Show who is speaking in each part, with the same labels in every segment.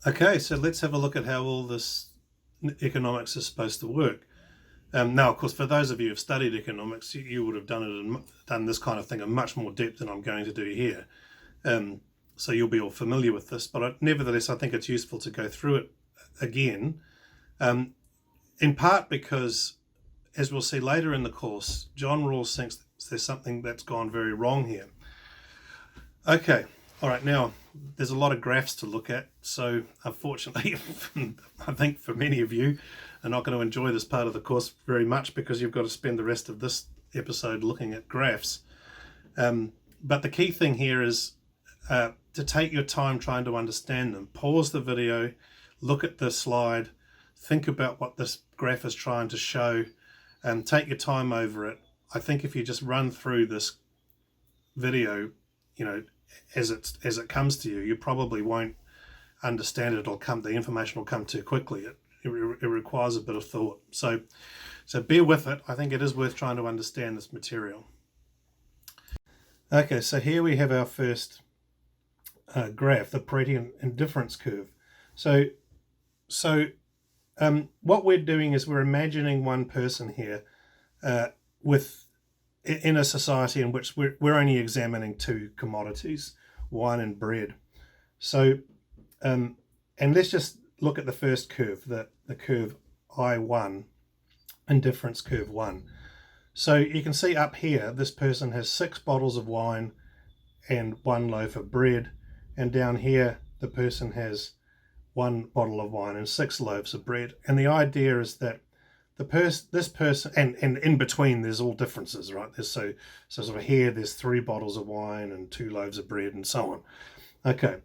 Speaker 1: Okay, so let's have a look at how all this economics is supposed to work. Now, of course, for those of you who've studied economics, you would have done this kind of thing in much more depth than I'm going to do here. So you'll be all familiar with this, but nevertheless, I think it's useful to go through it again, in part because, as we'll see later in the course, John Rawls thinks there's something that's gone very wrong here. Okay, all right, now there's a lot of graphs to look at, so unfortunately, I think for many of you are not going to enjoy this part of the course very much because you've got to spend the rest of this episode looking at graphs. But the key thing here is to take your time trying to understand them. Pause the video, look at the slide, think about what this graph is trying to show, and take your time over it. I think if you just run through this video, as it comes to you, you probably won't understand it. The information will come too quickly. It requires a bit of thought. So bear with it. I think it is worth trying to understand this material. Okay, so here we have our first graph, the Pareto indifference curve. So what we're doing is we're imagining one person here in a society in which we're only examining two commodities, wine and bread. So, and let's just look at the first curve, the curve I1, indifference curve 1. So you can see up here, this person has 6 bottles of wine and 1 loaf of bread, and down here, the person has 1 bottle of wine and 6 loaves of bread. And the idea is that this person, and in between there's all differences, right? So sort of here there's 3 bottles of wine and 2 loaves of bread and so on. Okay,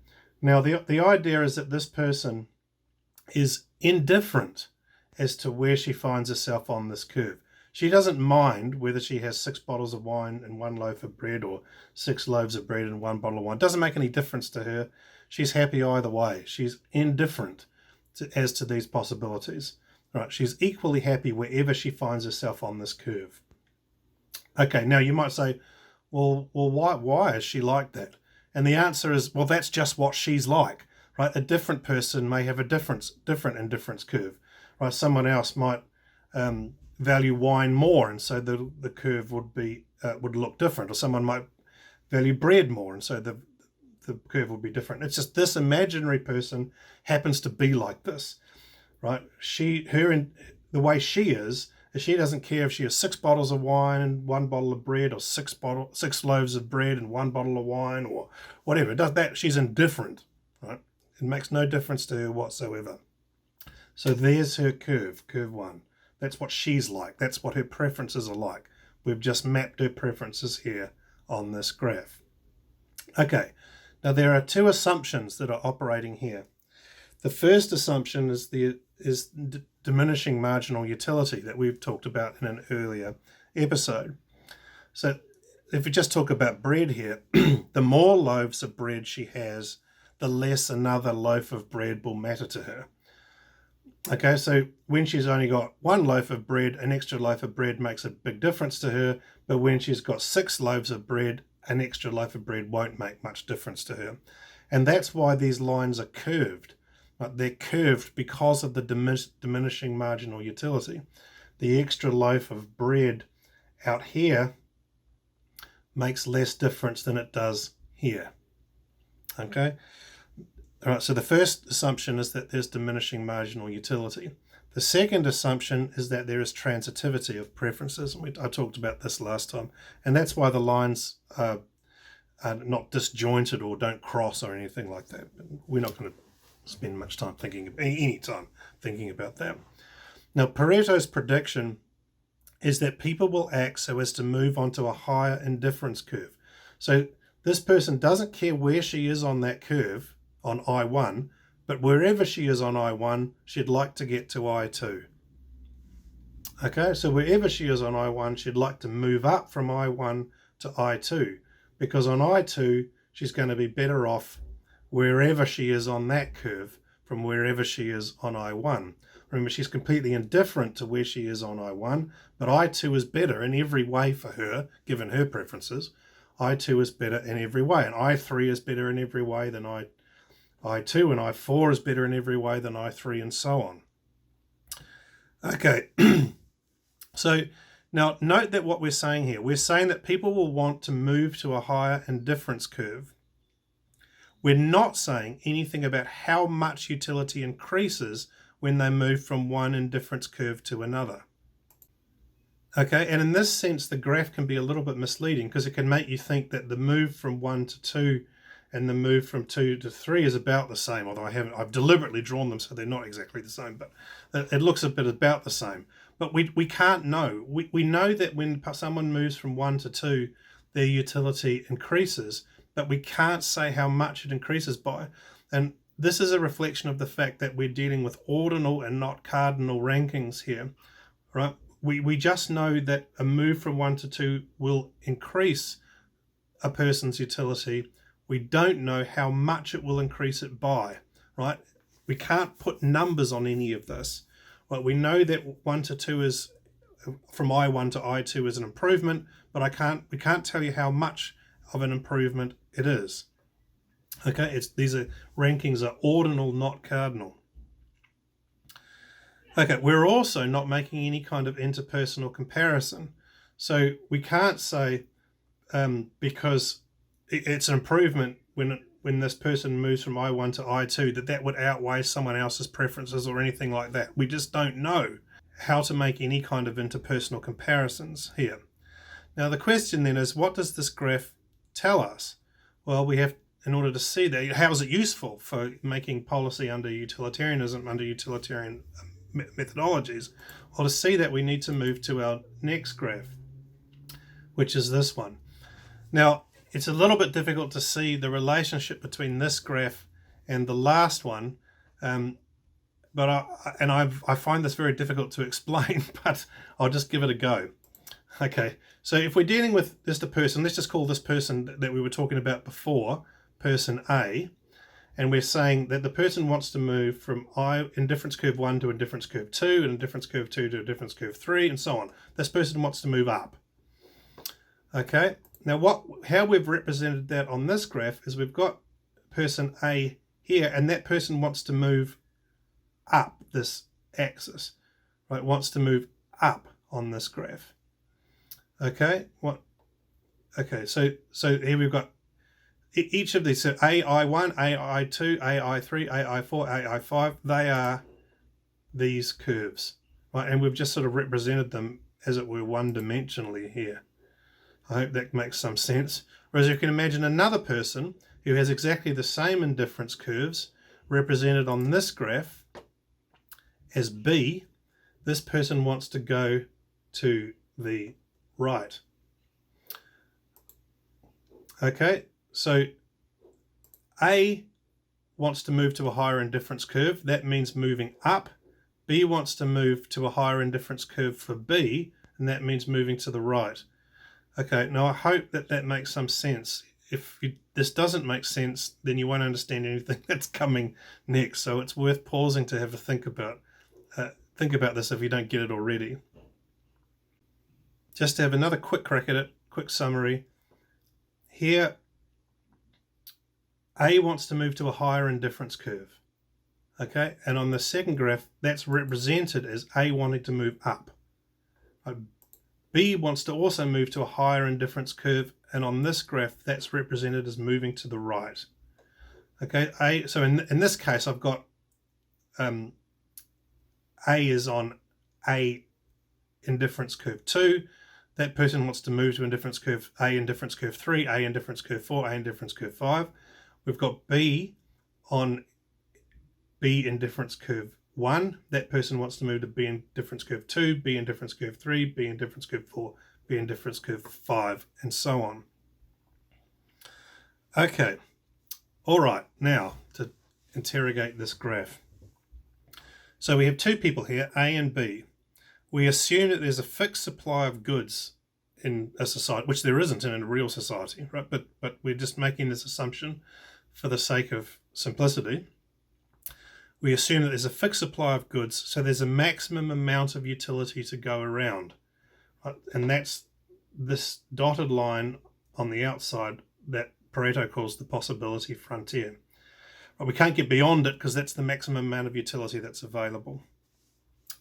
Speaker 1: now the idea is that this person is indifferent as to where she finds herself on this curve. She doesn't mind whether she has 6 bottles of wine and 1 loaf of bread or 6 loaves of bread and 1 bottle of wine. It doesn't make any difference to her. She's happy either way. She's indifferent as to these possibilities. Right, she's equally happy wherever she finds herself on this curve. Okay, now you might say, well, why is she like that? And the answer is, well, that's just what she's like, right? A different person may have a different indifference curve, right? Someone else might value wine more, and so the curve would look different, or someone might value bread more, and so the curve would be different. It's just this imaginary person happens to be like this. Right, the way she is she doesn't care if she has 6 bottles of wine and 1 bottle of bread, or 6 loaves of bread and 1 bottle of wine, or whatever. It does that. She's indifferent. Right, it makes no difference to her whatsoever. So there's her curve 1. That's what she's like. That's what her preferences are like. We've just mapped her preferences here on this graph. Okay, now there are 2 assumptions that are operating here. The first assumption is diminishing marginal utility that we've talked about in an earlier episode. So if we just talk about bread here, the more loaves of bread she has, the less another loaf of bread will matter to her. Okay, so when she's only got 1 loaf of bread, an extra loaf of bread makes a big difference to her, but when she's got 6 loaves of bread, an extra loaf of bread won't make much difference to her. And that's why these lines are curved. But they're curved because of the diminishing marginal utility. The extra loaf of bread out here makes less difference than it does here. Okay? All right, so the first assumption is that there's diminishing marginal utility. The second assumption is that there is transitivity of preferences. I talked about this last time. And that's why the lines are not disjointed or don't cross or anything like that. We're not going to spend much time any time thinking about that. Now, Pareto's prediction is that people will act so as to move onto a higher indifference curve. So this person doesn't care where she is on that curve, on I1, but wherever she is on I1, she'd like to get to I2. Okay, so wherever she is on I1, she'd like to move up from I1 to I2, because on I2, she's going to be better off wherever she is on that curve from wherever she is on I1. Remember, she's completely indifferent to where she is on I1, but I2 is better in every way for her, given her preferences. I2 is better in every way, and I3 is better in every way than I2 and I4 is better in every way than I3, and so on. Okay, so now note that what we're saying here, we're saying that people will want to move to a higher indifference curve. We're not saying anything about how much utility increases when they move from one indifference curve to another. Okay, and in this sense, the graph can be a little bit misleading because it can make you think that the move from 1 to 2 and the move from 2 to 3 is about the same, although I've deliberately drawn them so they're not exactly the same, but it looks a bit about the same. But we can't know. We know that when someone moves from 1 to 2, their utility increases, but we can't say how much it increases by. And this is a reflection of the fact that we're dealing with ordinal and not cardinal rankings here, right? We just know that a move from 1 to 2 will increase a person's utility. We don't know how much it will increase it by, right? We can't put numbers on any of this. Well, we know that 1 to 2 is, from I1 to I2 is an improvement, but we can't tell you how much of an improvement it is. Okay, these rankings are ordinal, not cardinal. Okay, we're also not making any kind of interpersonal comparison. So we can't say because it's an improvement when this person moves from I1 to I2 that would outweigh someone else's preferences or anything like that. We just don't know how to make any kind of interpersonal comparisons here. Now the question then is, what does this graph tell us? Well, we have, in order to see that, how is it useful for making policy under utilitarianism, under utilitarian methodologies? Well, to see that, we need to move to our next graph, which is this one. Now, it's a little bit difficult to see the relationship between this graph and the last one, but I find this very difficult to explain, but I'll just give it a go. Okay, so if we're dealing with just a person, let's just call this person that we were talking about before, person A, and we're saying that the person wants to move from indifference curve 1 to indifference curve 2, and indifference curve 2 to indifference curve 3, and so on. This person wants to move up. Okay, now how we've represented that on this graph is we've got person A here, and that person wants to move up this axis, right? Wants to move up on this graph. Okay, okay, so here we've got each of these, so AI1, AI2, AI3, AI4, AI5, they are these curves, right? And we've just sort of represented them, as it were, one-dimensionally here. I hope that makes some sense. Whereas you can imagine another person who has exactly the same indifference curves represented on this graph as B. This person wants to go to the right. Okay, so A wants to move to a higher indifference curve. That means moving up. B wants to move to a higher indifference curve for B, and that means moving to the right. Okay, now I hope that makes some sense. If this doesn't make sense, then you won't understand anything that's coming next. So it's worth pausing to have a think about this if you don't get it already. Just to have another quick crack at it, quick summary. Here, A wants to move to a higher indifference curve. Okay, and on the second graph, that's represented as A wanting to move up. B wants to also move to a higher indifference curve, and on this graph, that's represented as moving to the right. Okay, so in this case, I've got A is on A indifference curve 2. That person wants to move to indifference curve A indifference curve 3, A indifference curve 4, A indifference curve 5. We've got B on B indifference curve 1. That person wants to move to B indifference curve 2, B indifference curve 3, B indifference curve 4, B indifference curve 5, and so on. Okay, all right, now to interrogate this graph. So we have two people here, A and B. We assume that there's a fixed supply of goods in a society, which there isn't in a real society, right? But we're just making this assumption for the sake of simplicity. We assume that there's a fixed supply of goods, so there's a maximum amount of utility to go around, right? And that's this dotted line on the outside that Pareto calls the possibility frontier. But we can't get beyond it because that's the maximum amount of utility that's available.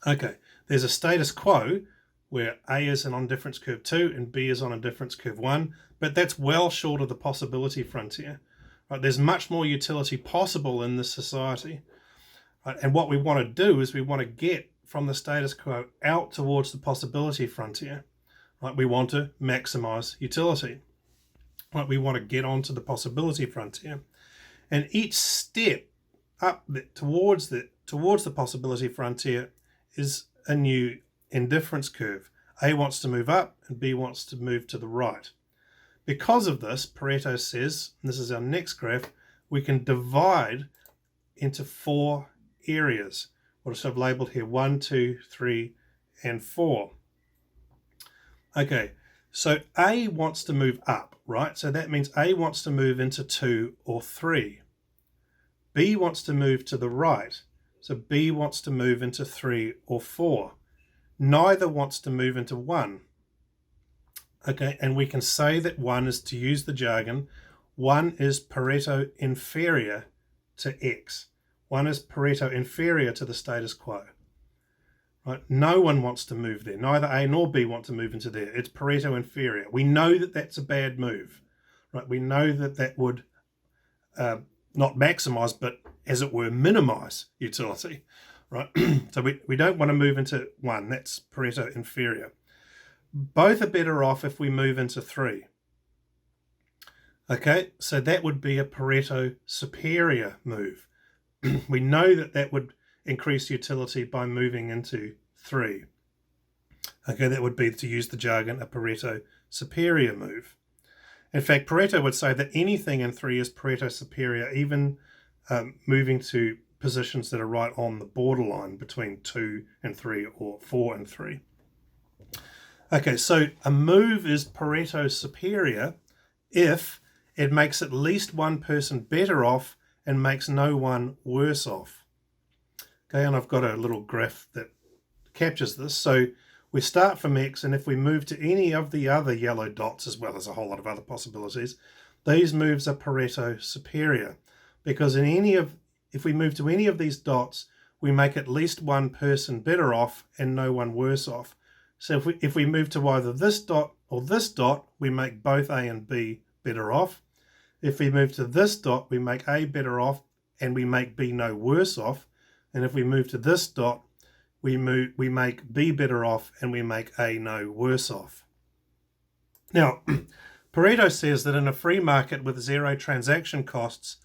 Speaker 1: Okay, there's a status quo where A is on difference curve 2 and B is on a difference curve 1, but that's well short of the possibility frontier. Right? There's much more utility possible in this society. Right? And what we want to do is we want to get from the status quo out towards the possibility frontier. Right? We want to maximize utility. Right? We want to get onto the possibility frontier. And each step up towards the possibility frontier is a new indifference curve. A wants to move up and B wants to move to the right. Because of this, Pareto says, and this is our next graph, we can divide into 4 areas. What I've labeled here, 1, 2, 3, and 4. Okay, so A wants to move up, right? So that means A wants to move into 2 or 3. B wants to move to the right. So B wants to move into 3 or 4. Neither wants to move into 1. Okay, and we can say that 1 is, to use the jargon, 1 is Pareto inferior to X. 1 is Pareto inferior to the status quo. Right? No one wants to move there. Neither A nor B want to move into there. It's Pareto inferior. We know that that's a bad move. Right? We know that that would not maximize, but as it were, minimize utility. Right? So we don't want to move into 1. That's Pareto inferior. Both are better off if we move into 3. Okay, so that would be a Pareto superior move. We know that that would increase utility by moving into 3. Okay, that would be, to use the jargon, a Pareto superior move. In fact, Pareto would say that anything in 3 is Pareto superior, even moving to positions that are right on the borderline between 2 and 3 or 4 and 3. Okay, so a move is Pareto superior if it makes at least one person better off and makes no one worse off. Okay, and I've got a little graph that captures this. So we start from X, and if we move to any of the other yellow dots, as well as a whole lot of other possibilities, these moves are Pareto superior, because if we move to any of these dots, we make at least one person better off and no one worse off. So if we move to either this dot or this dot, we make both A and B better off. If we move to this dot, we make A better off and we make B no worse off. And if we move to this dot, we make B better off and we make A no worse off. Now, Pareto says that in a free market with 0 transaction costs,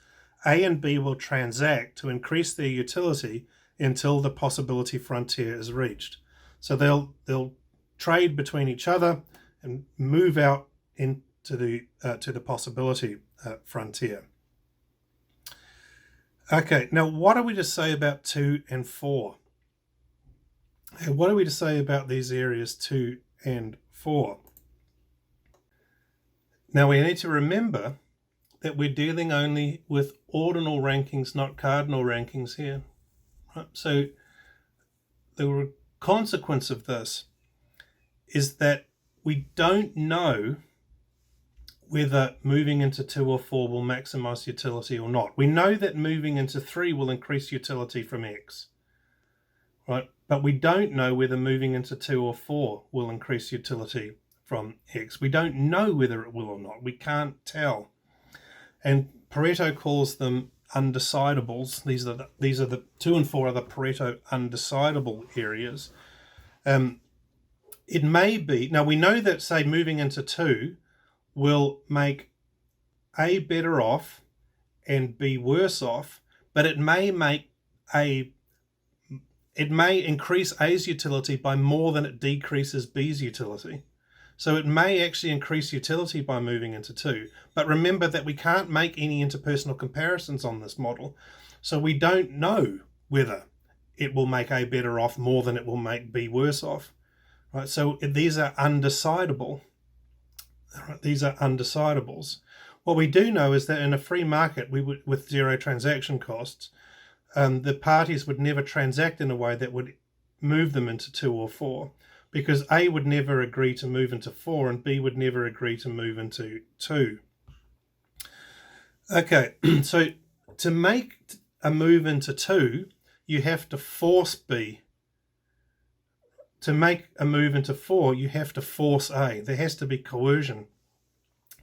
Speaker 1: A and B will transact to increase their utility until the possibility frontier is reached. So they'll trade between each other and move out into the possibility frontier. Okay, now what are we to say about 2 and 4? What are we to say about these areas 2 and 4? Now we need to remember that we're dealing only with ordinal rankings, not cardinal rankings here. Right? So the consequence of this is that we don't know whether moving into 2 or 4 will maximize utility or not. We know that moving into 3 will increase utility from X, right? But we don't know whether moving into 2 or 4 will increase utility from X. We don't know whether it will or not. We can't tell. And Pareto calls them undecidable. These are the 2 and 4 are the Pareto undecidable areas. It may be, now we know that, say, moving into 2 will make A better off and B worse off, but it may increase A's utility by more than it decreases B's utility. So it may actually increase utility by moving into 2. But remember that we can't make any interpersonal comparisons on this model. So we don't know whether it will make A better off more than it will make B worse off. Right? So these are undecidable. Right? These are undecidables. What we do know is that in a free market with 0 transaction costs, the parties would never transact in a way that would move them into 2 or 4, because A would never agree to move into 4 and B would never agree to move into 2. Okay, so to make a move into 2, you have to force B. To make a move into 4, you have to force A. There has to be coercion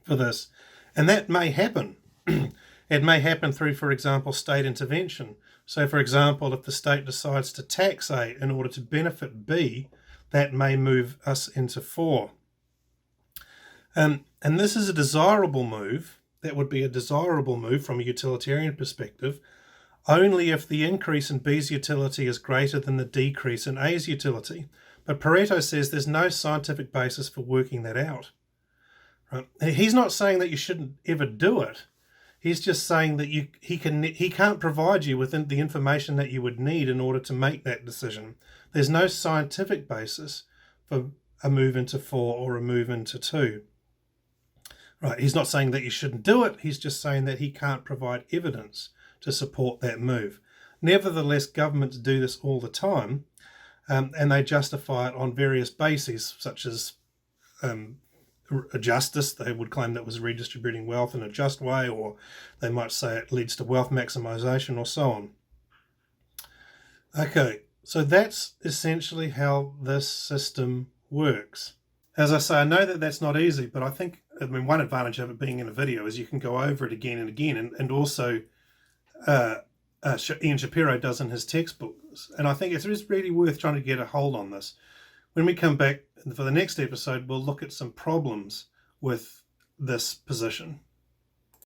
Speaker 1: for this. And that may happen. It may happen through, for example, state intervention. So, for example, if the state decides to tax A in order to benefit B, that may move us into 4. And this is a desirable move. That would be a desirable move from a utilitarian perspective, only if the increase in B's utility is greater than the decrease in A's utility. But Pareto says there's no scientific basis for working that out. Right? He's not saying that you shouldn't ever do it. He's just saying that he can't provide you with the information that you would need in order to make that decision. There's no scientific basis for a move into 4 or a move into 2. Right? He's not saying that you shouldn't do it. He's just saying that he can't provide evidence to support that move. Nevertheless, governments do this all the time, and they justify it on various bases, such as a justice. They would claim that was redistributing wealth in a just way, or they might say it leads to wealth maximization, or so on. Okay, so that's essentially how this system works. As I say, I know that that's not easy, but I mean, one advantage of it being in a video is you can go over it again and again, and also Ian Shapiro does in his textbooks. And I think it's really worth trying to get a hold on this. When we come back for the next episode, we'll look at some problems with this position.